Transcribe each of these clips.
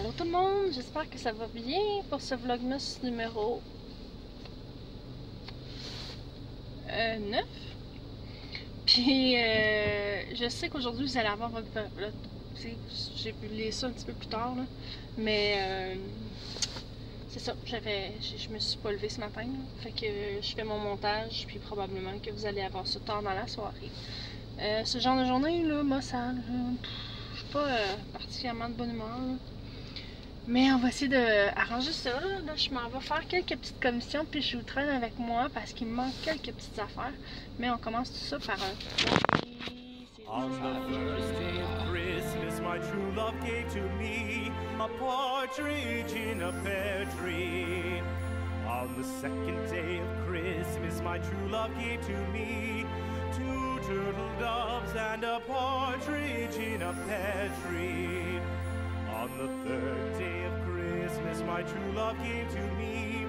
Allô tout le monde, j'espère que ça va bien pour ce Vlogmas numéro 9. Puis je sais qu'aujourd'hui vous allez avoir votre... J'ai publié ça un petit peu plus tard, là, mais c'est ça, je me suis pas levée ce matin, là, fait que je fais mon montage, puis probablement que vous allez avoir ça tard dans la soirée. Ce genre de journée, là, moi, ça, je suis pas particulièrement de bonne humeur, là. Mais on va essayer d'arranger ça, là. Je m'en vais faire quelques petites commissions, puis je vous traîne avec moi parce qu'il me manque quelques petites affaires. Mais on commence tout ça par un... On the first day of Christmas, my true love gave to me a partridge in a pear tree. On the second day of Christmas, my true love gave to me 2 turtle doves and a partridge in a pear tree. On the third day of Christmas, my true love gave to me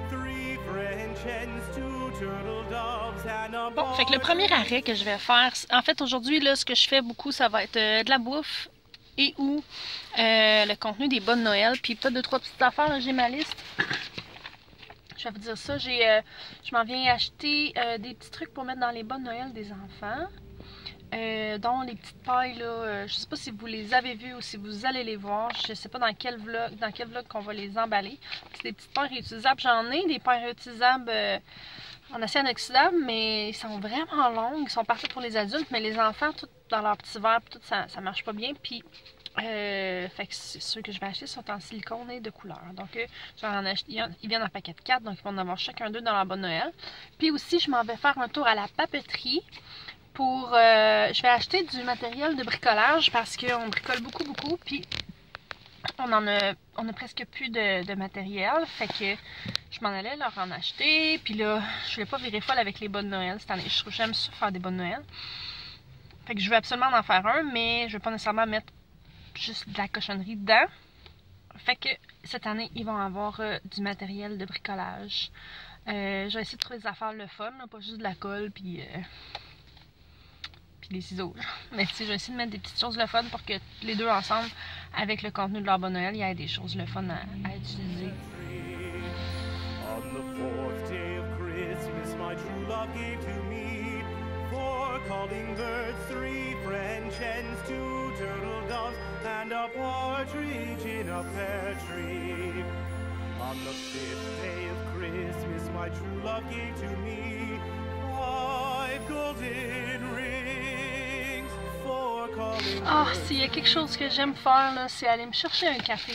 3 French hens, 2 turtle doves and a... Bon, fait que le premier arrêt que je vais faire, en fait aujourd'hui, là, ce que je fais beaucoup, ça va être de la bouffe et ou le contenu des bonnes Noël, puis peut-être 2-3 petites affaires, j'ai ma liste. Je vais vous dire ça, je m'en viens acheter des petits trucs pour mettre dans les bonnes Noël des enfants. Dont les petites pailles là, je sais pas si vous les avez vues ou si vous allez les voir, je sais pas dans quel vlog qu'on va les emballer. C'est des petites pailles réutilisables, j'en ai des pailles réutilisables en acier inoxydable, mais ils sont vraiment longues, ils sont parfaits pour les adultes, mais les enfants, tout dans leur petit verre, tout ça marche pas bien, puis fait que ceux que je vais acheter sont en silicone et de couleur. Donc ils viennent en paquet de 4, donc ils vont en avoir chacun 2 dans leur bonne Noël. Puis aussi je m'en vais faire un tour à la papeterie pour je vais acheter du matériel de bricolage parce qu'on bricole beaucoup, puis on a presque plus de matériel, fait que je m'en allais leur en acheter, puis là je voulais pas virer folle avec les bonnes Noël cette année, j'aime ça faire des bonnes Noël, fait que je veux absolument en faire un, mais je veux pas nécessairement mettre juste de la cochonnerie dedans, fait que cette année ils vont avoir du matériel de bricolage. Je vais essayer de trouver des affaires le fun, là, pas juste de la colle puis des ciseaux. Mais tu sais, je vais essayer de mettre des petites choses le fun pour que les deux ensemble, avec le contenu de leur bon Noël, il y ait des choses le fun à utiliser. On the 4th day of Christmas, my true love gave to me 4 calling birds, 3 French hens, 2 turtle doves, and a partridge in a pear tree. On the 5th day of Christmas, my true love gave to me 5 golden rings, 4 calling... Ah, s'il y a quelque chose que j'aime faire, là, c'est aller me chercher un café.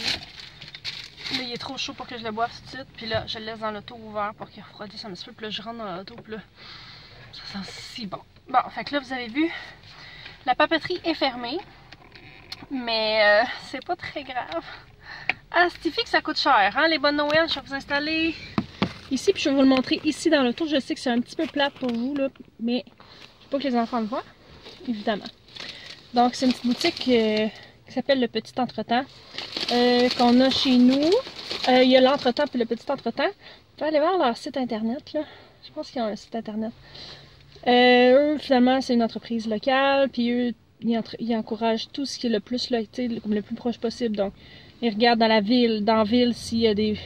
Là, il est trop chaud pour que je le boive tout de suite. Puis là, je le laisse dans l'auto ouvert pour qu'il refroidisse un petit peu. Puis là, je rentre dans l'auto. Puis là, ça sent si bon. Bon, fait que là, vous avez vu, la papeterie est fermée. Mais c'est pas très grave. Ah, c'est que ça coûte cher, hein, les bonnes Noël. Je vais vous installer ici. Puis je vais vous le montrer ici dans l'auto. Je sais que c'est un petit peu plate pour vous, là. Mais je veux pas que les enfants le voient, évidemment. Donc, c'est une petite boutique qui s'appelle Le Petit Entretemps, qu'on a chez nous. Il y a l'entretemps puis le petit entretemps. Vous pouvez aller voir leur site internet, là. Je pense qu'ils ont un site internet. Eux, finalement, c'est une entreprise locale, puis eux, ils encouragent tout ce qui est le plus là, comme le plus proche possible. Donc, ils regardent dans la ville s'il y a des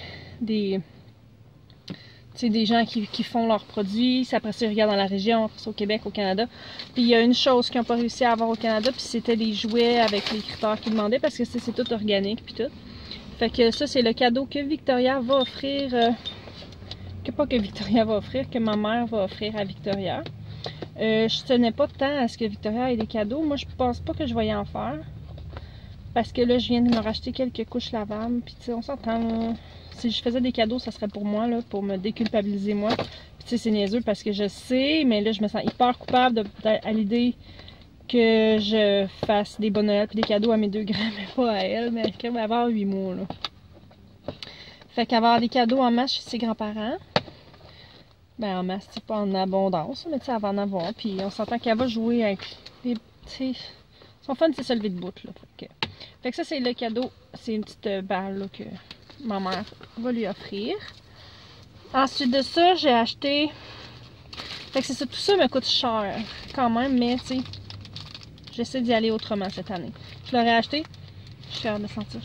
gens qui font leurs produits. Après ça, ils regardent dans la région, après ça, au Québec, au Canada. Puis il y a une chose qu'ils n'ont pas réussi à avoir au Canada, puis c'était des jouets avec les critères qu'ils demandaient, parce que c'est tout organique, puis tout. Fait que ça, c'est le cadeau que Victoria va offrir, que ma mère va offrir à Victoria. Je tenais pas tant à ce que Victoria ait des cadeaux. Moi, je pense pas que je vais y en faire. Parce que là, je viens de me racheter quelques couches lavables, puis tu sais, on s'entend... Si je faisais des cadeaux, ça serait pour moi, là, pour me déculpabiliser moi. Puis tu sais, c'est niaiseux parce que je sais, mais là, je me sens hyper coupable à l'idée que je fasse des bonnes Noël puis des cadeaux à mes 2 grands, mais pas à elle, mais elle va avoir 8 mois, là. Fait qu'avoir des cadeaux en masse chez ses grands-parents, ben en masse, c'est pas en abondance, mais tu sais, elle va en avoir. Puis on s'entend qu'elle va jouer avec les petits... Son fun, c'est se lever de bout, là. Fait que ça, c'est le cadeau. C'est une petite balle, là, que ma mère va lui offrir. Ensuite de ça, j'ai acheté... Fait que c'est ça, tout ça me coûte cher quand même, mais tu sais, j'essaie d'y aller autrement cette année. Je leur ai acheté Je suis capable de sentir.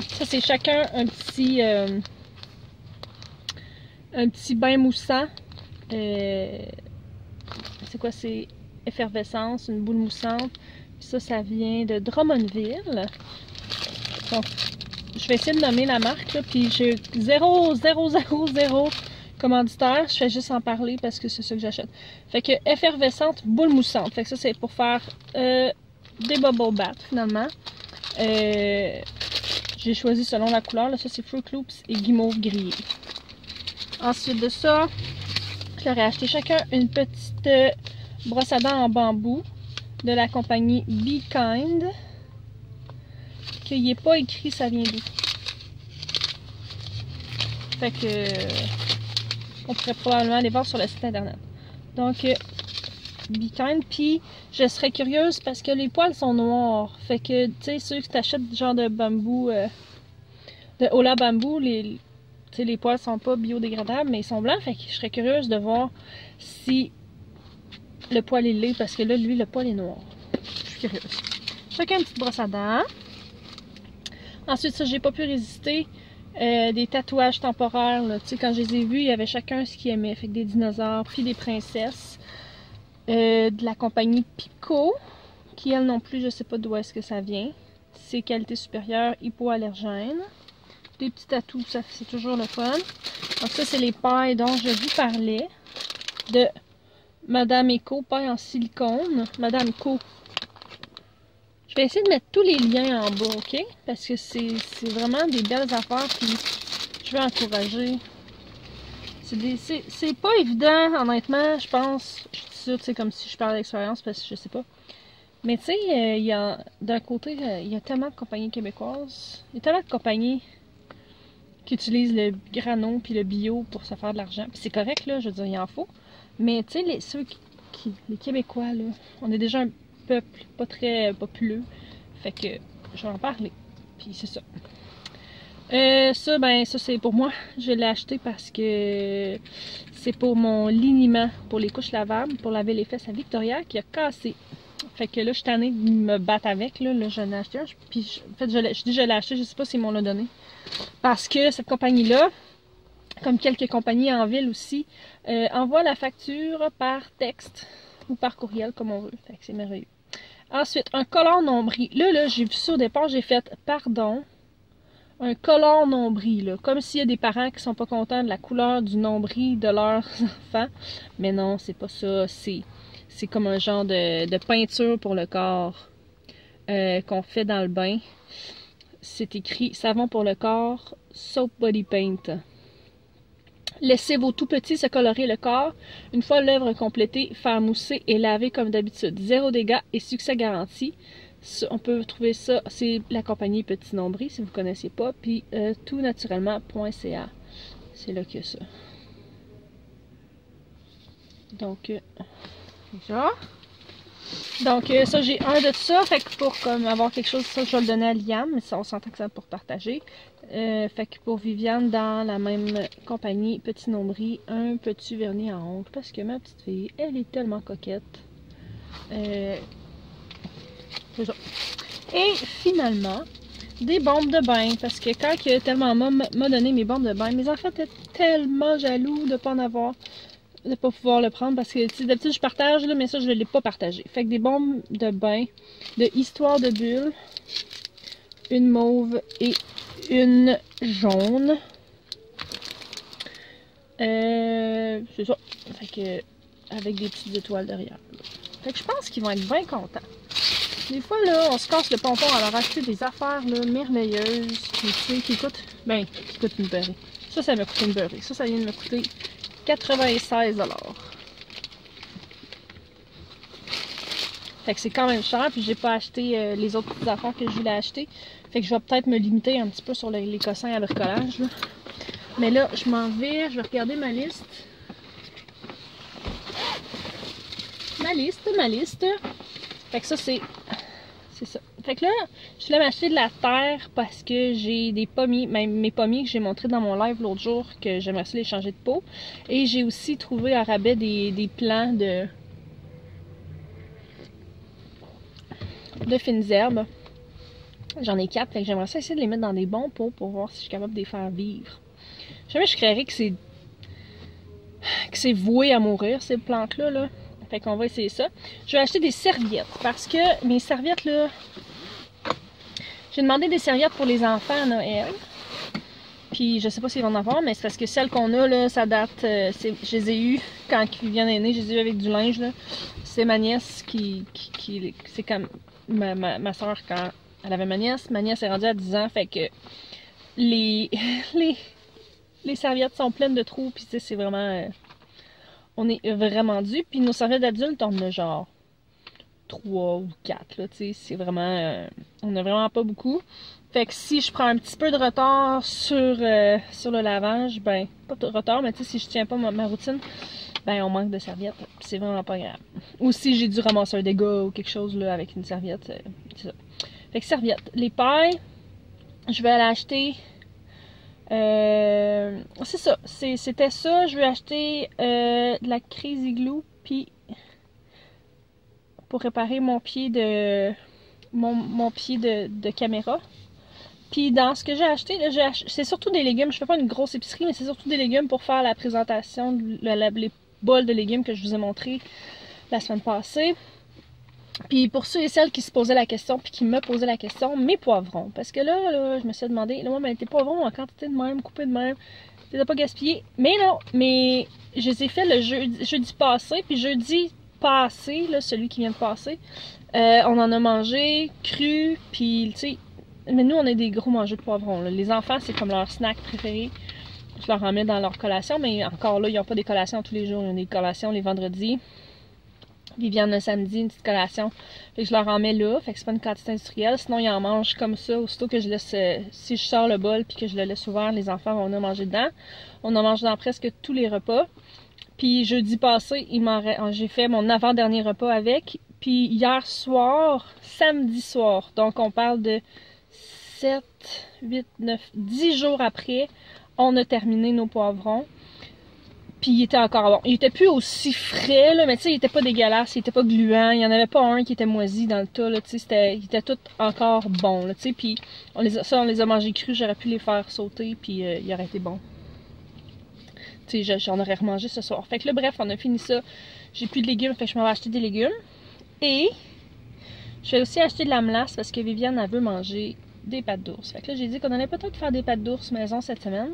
Ça, c'est chacun un petit bain moussant. C'est quoi? C'est effervescence, une boule moussante. Ça vient de Drummondville. Donc, je vais essayer de nommer la marque, là, puis j'ai 0 commanditaire. Je fais juste en parler parce que c'est ça que j'achète. Fait que effervescente, boule moussante. Fait que ça, c'est pour faire des bubble baths, finalement. J'ai choisi selon la couleur. Là, ça, c'est Fruit Loops et guimauve grillé. Ensuite de ça, je leur ai acheté chacun une petite brosse à dents en bambou de la compagnie Be Kind. Qu'il n'est pas écrit ça vient d'où. Fait que on pourrait probablement aller voir sur le site internet. Donc Be Kind. Puis je serais curieuse parce que les poils sont noirs. Fait que tu sais, ceux que tu achètes genre de bambou, de Ola bambou, les poils sont pas biodégradables, mais ils sont blancs. Fait que je serais curieuse de voir si le poil est laid parce que là, lui, le poil est noir. Je suis curieuse. Chacun une petite brosse à dents. Ensuite, ça, j'ai pas pu résister. Des tatouages temporaires. Là. Tu sais, quand je les ai vus, il y avait chacun ce qu'il aimait. Fait que des dinosaures, puis des princesses. De la compagnie Pico, qui elle non plus, je sais pas d'où est-ce que ça vient. C'est qualité supérieure, hypoallergène. Des petits tatous, ça c'est toujours le fun. Donc ça, c'est les pailles dont je vous parlais. De Madame Eco, paille en silicone. Madame Co. Je vais essayer de mettre tous les liens en bas, ok? Parce que c'est vraiment des belles affaires, puis je veux encourager. C'est pas évident, honnêtement, je pense. Je suis sûre, c'est comme si je parle d'expérience, parce que je sais pas. Mais tu sais, d'un côté, il y a tellement de compagnies québécoises. Il y a tellement de compagnies qui utilisent le grano puis le bio pour se faire de l'argent. Puis c'est correct, là, je veux dire, il en faut. Mais tu sais, les Québécois, là, on est déjà un peuple pas très populeux. Fait que je vais en parler. Puis c'est ça. Ça c'est pour moi. Je l'ai acheté parce que c'est pour mon liniment pour les couches lavables, pour laver les fesses à Victoria qui a cassé. Fait que là, je suis tannée de me battre avec. Là, j'en ai acheté un. Puis en fait, je dis je l'ai acheté, je sais pas s'ils m'ont donné. Parce que cette compagnie-là, comme quelques compagnies en ville aussi, envoie la facture par texte ou par courriel, comme on veut. Fait que c'est merveilleux. Ensuite, un collant nombril. Là, j'ai vu ça au départ, j'ai fait pardon. Un collant nombril, là. Comme s'il y a des parents qui sont pas contents de la couleur du nombril de leurs enfants. Mais non, c'est pas ça. C'est comme un genre de peinture pour le corps qu'on fait dans le bain. C'est écrit savon pour le corps, soap body paint. Laissez vos tout petits se colorer le corps. Une fois l'œuvre complétée, faire mousser et laver comme d'habitude. 0 dégâts et succès garanti. On peut trouver ça, c'est la compagnie Petit Nombril si vous ne connaissiez pas. Puis toutnaturellement.ca. C'est là qu'il y a ça. Donc, déjà. Donc, ça, j'ai un de ça. Fait que pour comme, avoir quelque chose, ça, je vais le donner à Liam. Mais ça, on s'entend que c'est pour partager. Fait que pour Viviane, dans la même compagnie, Petit Nombril, un petit vernis en ongle. Parce que ma petite fille, elle est tellement coquette. C'est ça. Et finalement, des bombes de bain. Parce que quand tellement m'a donné mes bombes de bain, mes enfants étaient tellement jaloux de ne pas en avoir. De pas pouvoir le prendre parce que d'habitude je partage là, mais ça je ne l'ai pas partagé. Fait que des bombes de bain de Histoire de Bulle, une mauve et une jaune. C'est ça. Fait que avec des petites étoiles derrière. Fait que je pense qu'ils vont être bien contents. Des fois là, on se casse le pompon à leur acheter des affaires là, merveilleuses, qui coûtent une beurrée. Ça m'a coûté une beurrée. Ça vient de me coûter 96 $. Fait que c'est quand même cher, puis j'ai pas acheté les autres petites affaires que je voulais acheter. Fait que je vais peut-être me limiter un petit peu sur les cossins à bricolage. Là. Mais là, je m'en vais, je vais regarder ma liste. Ma liste. Fait que ça, c'est ça. Fait que là, je voulais m'acheter de la terre parce que j'ai des pommiers, même mes pommiers que j'ai montré dans mon live l'autre jour, que j'aimerais les changer de peau. Et j'ai aussi trouvé à rabais des plants de fines herbes. J'en ai 4, fait que j'aimerais ça essayer de les mettre dans des bons pots pour voir si je suis capable de les faire vivre. Jamais je créerais que c'est voué à mourir, ces plantes-là, là. Fait qu'on va essayer ça. Je vais acheter des serviettes, parce que mes serviettes, là... J'ai demandé des serviettes pour les enfants à Noël. Puis je sais pas s'ils vont en avoir, mais c'est parce que celles qu'on a, là, ça date... je les ai eues quand Viviane est née, je les ai eues avec du linge, là. C'est ma nièce qui c'est comme ma soeur quand elle avait ma nièce. Ma nièce est rendue à 10 ans, fait que les serviettes sont pleines de trous, puis c'est vraiment... on est vraiment dû. Puis nos serviettes d'adultes, on en a genre 3 ou 4, là, tu sais. C'est vraiment... on a vraiment pas beaucoup. Fait que si je prends un petit peu de retard sur le lavage, ben, pas de retard, mais tu sais, si je tiens pas ma routine, ben, on manque de serviettes. C'est vraiment pas grave. Ou si j'ai dû ramasser un dégât ou quelque chose, là, avec une serviette, c'est ça. Fait que serviettes. Les pailles, je vais aller acheter... c'est ça. C'était ça. Je vais acheter de la Crazy Glue, puis pour réparer mon pied de... mon pied de caméra. Puis dans ce que j'ai acheté, c'est surtout des légumes. Je fais pas une grosse épicerie, mais c'est surtout des légumes pour faire la présentation, les bols de légumes que je vous ai montré la semaine passée. Puis pour ceux et celles qui se posaient la question, puis qui me posaient la question, mes poivrons. Parce que là je me suis demandé, là, moi, tes poivrons en quantité de même, coupés de même, tu les as pas gaspillés. Mais non, mais je les ai fait le jeudi passé, puis jeudi passé, là, celui qui vient de passer, on en a mangé cru, puis tu sais, mais nous on est des gros mangeurs de poivrons, là. Les enfants, c'est comme leur snack préféré. Je leur en mets dans leur collation, mais encore là, ils n'ont pas des collations tous les jours, ils ont des collations les vendredis. Viviane le samedi, une petite collation. Fait que je leur en mets là, fait que c'est pas une quantité industrielle. Sinon, ils en mangent comme ça, aussitôt que je laisse... si je sors le bol puis que je le laisse ouvert, les enfants vont en manger dedans. On en mange dans presque tous les repas. Puis jeudi passé, j'ai fait mon avant-dernier repas avec. Puis hier soir, samedi soir, donc on parle de 7, 8, 9, 10 jours après, on a terminé nos poivrons. Puis il était encore bon. Il était plus aussi frais, là, mais tu sais, il était pas dégueulasse, il était pas gluant. Il y en avait pas un qui était moisi dans le tas, là, tu sais, il était tout encore bon, là, tu sais. Puis on les a mangés crus, j'aurais pu les faire sauter, puis il aurait été bon. Tu sais, j'en aurais remangé ce soir. Fait que là, bref, on a fini ça. J'ai plus de légumes, fait que je m'en vais acheter des légumes. Et je vais aussi acheter de la mélasse parce que Viviane, elle veut manger des pâtes d'ours. Fait que là, j'ai dit qu'on allait peut-être faire des pâtes d'ours maison cette semaine.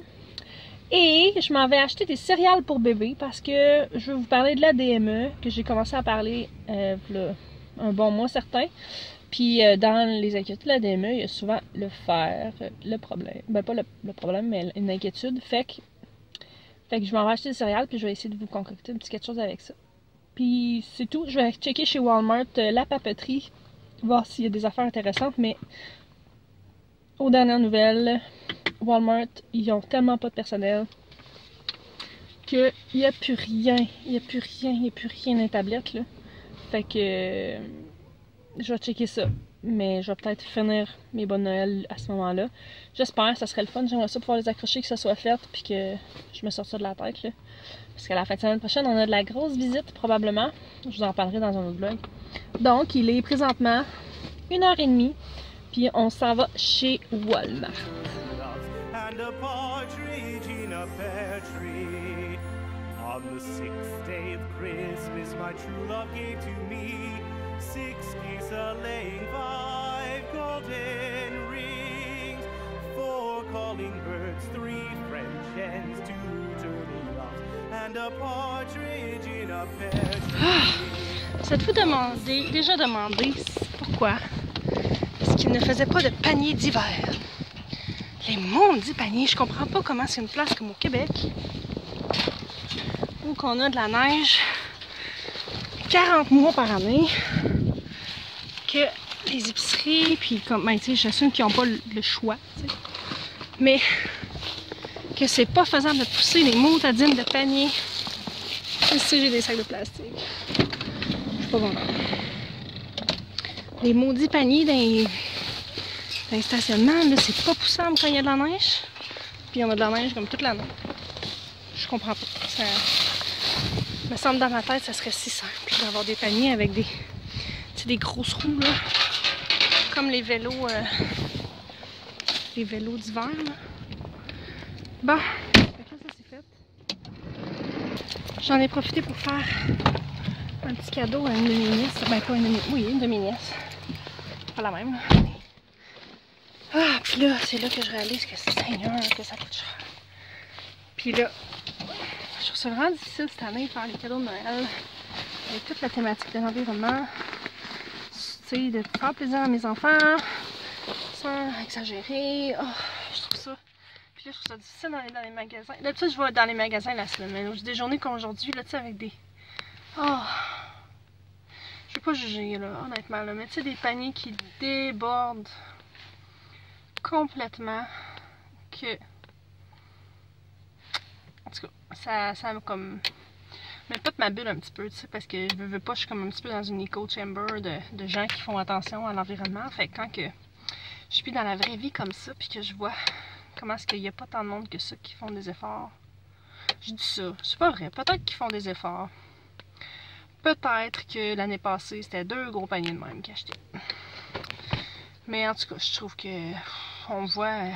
Et je m'en vais acheter des céréales pour bébé parce que je vais vous parler de la DME, que j'ai commencé à parler là, un bon mois certain. Puis dans les inquiétudes de la DME, il y a souvent le fer, le problème. Ben pas le problème, mais une inquiétude. Fait que je m'en vais acheter des céréales puis je vais essayer de vous concocter un petit quelque chose avec ça. Puis c'est tout. Je vais checker chez Walmart la papeterie, voir s'il y a des affaires intéressantes, mais aux dernières nouvelles... Walmart, ils ont tellement pas de personnel qu'il n'y a plus rien. Il n'y a plus rien dans les tablettes, là. Fait que je vais checker ça. Mais je vais peut-être finir mes bonnes Noël à ce moment-là. J'espère, ça serait le fun. J'aimerais ça pouvoir les accrocher, que ça soit fait, puis que je me sorte ça de la tête, là. Parce qu'à la fin de semaine prochaine, on a de la grosse visite, probablement. Je vous en parlerai dans un autre vlog. Donc, il est présentement 1h30, puis on s'en va chez Walmart. And a partridge in a pear tree. On the 6th day of Christmas, my true love gave to me 6 geese a-laying, 5 golden rings, 4 calling birds, 3 French hens, 2 turtle doves, and a partridge in a pear tree. Ça vous déjà demandé pourquoi est-ce qu'il ne faisait pas de panier d'hiver? Les maudits paniers, je comprends pas comment c'est une place comme au Québec où qu'on a de la neige 40 mois par année, que les épiceries, puis comme, ben, tu sais, j'assume qu'ils n'ont pas le choix, t'sais, mais que c'est pas faisable de pousser les moutadines de paniers. Ici, j'ai des sacs de plastique. Je suis pas bon. Les maudits paniers dans les stationnements, là, c'est pas poussable quand il y a de la neige. Puis on a de la neige comme toute l'année. Je comprends pas. Ça me semble dans ma tête, ça serait si simple d'avoir des paniers avec des grosses roues, là. comme les vélos d'hiver. Bon, fait que là, ça c'est fait. J'en ai profité pour faire un petit cadeau à une de mes nièces. Ben pas une de mes... Oui, une de mes nièces. Pas la même. Ah, puis là, c'est là que je réalise que c'est Seigneur, que ça coûte cher. Puis là, je trouve ça vraiment difficile cette année de faire les cadeaux de Noël. Avec toute la thématique de l'environnement. Tu sais, de faire plaisir à mes enfants. Sans exagérer. Oh, je trouve ça. Puis là, je trouve ça difficile d'aller dans les magasins. D'habitude, je vais dans les magasins la semaine. Mais des journées comme aujourd'hui, là, tu sais, avec des... Oh! Je vais pas juger, là, honnêtement, là. Mais tu sais, des paniers qui débordent complètement. Que... En tout cas, ça me comme... Mais pas de ma bulle un petit peu, tu sais, parce que je veux pas, je suis comme un petit peu dans une echo chamber de gens qui font attention à l'environnement. Fait que quand que je suis dans la vraie vie comme ça, puis que je vois comment est-ce qu'il n'y a pas tant de monde que ça qui font des efforts. Je dis ça, c'est pas vrai. Peut-être qu'ils font des efforts. Peut-être que l'année passée, c'était 2 gros paniers de même qu'ils achetaient. Mais en tout cas, je trouve que on voit...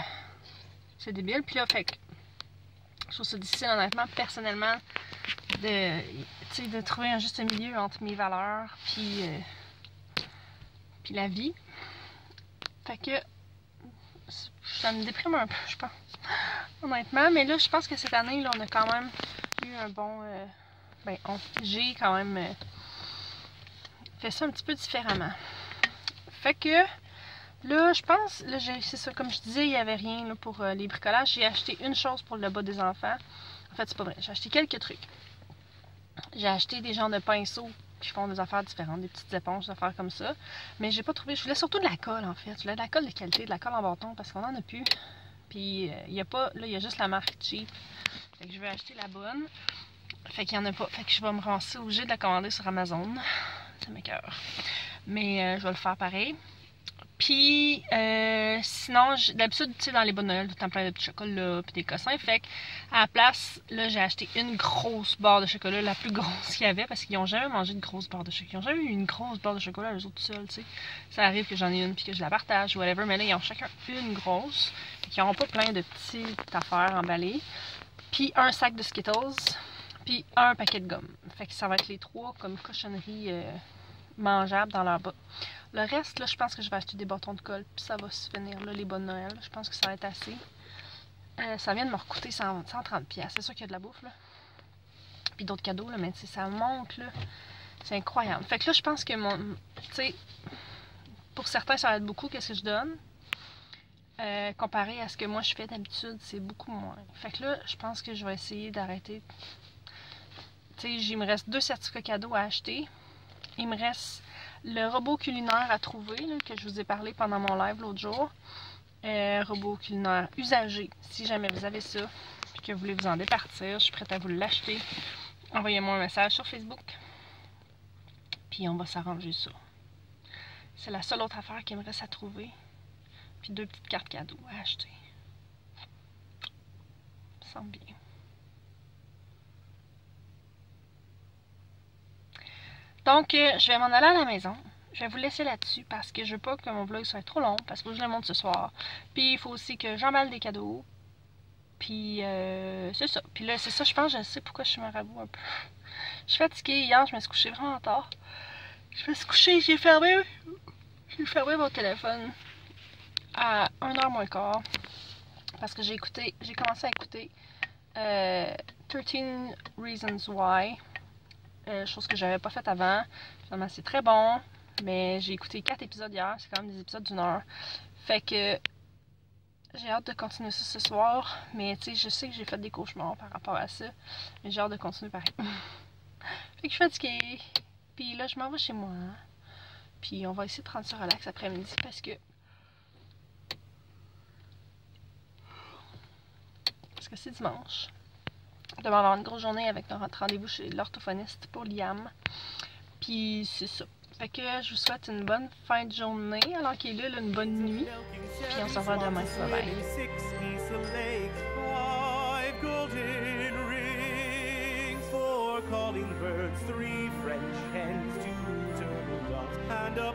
c'est débile. Puis là, fait que je trouve ça difficile, honnêtement, personnellement, de trouver un juste milieu entre mes valeurs puis la vie. Fait que ça me déprime un peu, je pense, honnêtement. Mais là, je pense que cette année, là, on a quand même eu un bon... j'ai quand même fait ça un petit peu différemment. Fait que là, je pense, là, c'est ça, comme je disais, il n'y avait rien là, pour les bricolages. J'ai acheté une chose pour le bas des enfants. En fait, c'est pas vrai, j'ai acheté quelques trucs. J'ai acheté des genres de pinceaux qui font des affaires différentes, des petites éponges, des affaires comme ça. Mais j'ai pas trouvé, je voulais surtout de la colle en fait. Je voulais de la colle de qualité, de la colle en bâton parce qu'on en a plus. Puis il y a pas, là il y a juste la marque cheap. Fait que je vais acheter la bonne. Fait qu'il y en a pas. Fait que je vais me rendre obligée de la commander sur Amazon. Ça m'écoeure. Mais je vais le faire pareil. Puis sinon, d'habitude, tu sais, dans les bonnes Noël, tout le temps plein de petits chocolats puis des cossins. Fait qu'à la place, là, j'ai acheté une grosse barre de chocolat, la plus grosse qu'il y avait, parce qu'ils n'ont jamais mangé de grosse barre de chocolat. Ils n'ont jamais eu une grosse barre de chocolat, eux autres tout seuls, tu sais. Ça arrive que j'en ai une puis que je la partage, whatever, mais là, ils ont chacun une grosse. Fait qu'ils n'auront pas plein de petites affaires emballées. Puis un sac de Skittles, puis un paquet de gomme. Fait que ça va être les 3 comme cochonneries mangeables dans leur bas. Le reste, là, je pense que je vais acheter des bâtons de colle, puis ça va se finir, là, les bonnes Noël. Je pense que ça va être assez. Ça vient de me recoûter 130$. C'est sûr qu'il y a de la bouffe, là. Puis d'autres cadeaux, là, mais ça monte, là. C'est incroyable. Fait que là, je pense que tu sais, pour certains, ça va être beaucoup, qu'est-ce que je donne. Comparé à ce que moi, je fais d'habitude, c'est beaucoup moins. Fait que là, je pense que je vais essayer d'arrêter. Tu sais, il me reste 2 certificats cadeaux à acheter. Il me reste... le robot culinaire à trouver, là, que je vous ai parlé pendant mon live l'autre jour. Robot culinaire usagé. Si jamais vous avez ça, puis que vous voulez vous en départir, je suis prête à vous l'acheter. Envoyez-moi un message sur Facebook. Puis on va s'arranger ça. C'est la seule autre affaire qu'il me reste à trouver. Puis 2 petites cartes cadeaux à acheter. Ça semble bien. Donc, je vais m'en aller à la maison. Je vais vous laisser là-dessus parce que je veux pas que mon vlog soit trop long parce que je le montre ce soir. Puis, il faut aussi que j'emballe des cadeaux. Puis, c'est ça. Puis là, c'est ça, je pense, je sais pourquoi je suis marabout un peu. Je suis fatiguée. Hier, je me suis couchée vraiment tard. Je me suis couchée, j'ai fermé mon téléphone à 1h moins quart. Parce que j'ai commencé à écouter 13 Reasons Why. Chose que j'avais pas faite avant. Finalement, c'est très bon. Mais j'ai écouté 4 épisodes hier. C'est quand même des épisodes d'1 heure. Fait que j'ai hâte de continuer ça ce soir. Mais tu sais, je sais que j'ai fait des cauchemars par rapport à ça. Mais j'ai hâte de continuer pareil. Fait que je suis fatiguée. Puis là, je m'en vais chez moi. Puis on va essayer de prendre ça relax après-midi parce que c'est dimanche. Demain, on va avoir une grosse journée avec notre rendez-vous chez l'orthophoniste pour Liam. Puis c'est ça. Fait que je vous souhaite une bonne fin de journée, alors qu'il est là, une bonne nuit. Puis on se revoit demain. Bye bye. Calling birds, 3 French hens, 2 turtle doves, and a